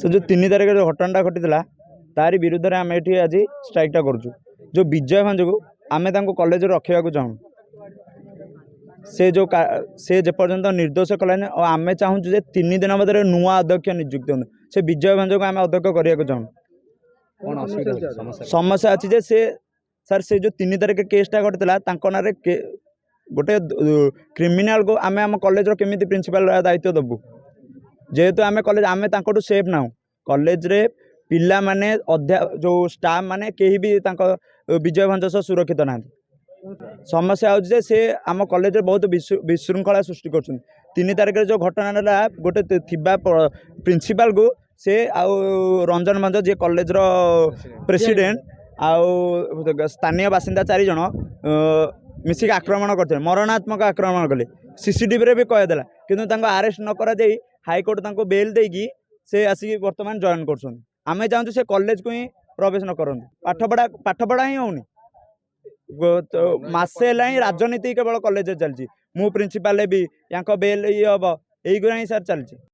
से जो 3 तारिख जो घटना घटी तारी विरुद्ध में आम ये आज स्ट्राइकटा करूँ जो विजय भंज को आम कॉलेज रखा चाहूँ से जेपर्यंत निर्दोष कलानी और आम चाहूँ 3 दिन मध्य नुआ अध्यक्ष नियुक्त हो से विजय भंज को आम अध्यक्ष करने चाहूँ समस्या अच्छी से सर से जो 3 तारिख केसटा घटी ना गोटे क्रिमिनाल को आम आम कॉलेज केमी प्रिंसिपल दायित्व दबू जेहेतु आम कॉलेज आम सेफ ना कॉलेज रे पिला माने जो स्टाफ माने कहीं भी विजय भंज सह सुरक्षित ना समस्या हो से आम कॉलेज रे बहुत विशृंखला सृष्टि कर 3 तारिख जो घटना गोटे थिबा प्रिंसिपल को से आउ रंजन भंज जी कॉलेज रो प्रेसिडेंट आउ स्थानीय बासिंदा 4 जन मिसिक आक्रमण करते मरणात्मक आक्रमण कले सीसीटीवी रे भी कहदेला किंतु आरेस्ट न करा जाई हाईकोर्ट बेल देगी से आसिक वर्तमान जॉइन कर आम चाहूँ से कॉलेज को ही प्रवेश न करूँ पाठपढ़ा ही होनी मसे राजनीति केवल कॉलेज चलती मु प्रिंसिपाल भी या बेल ये हम यही सर चलती।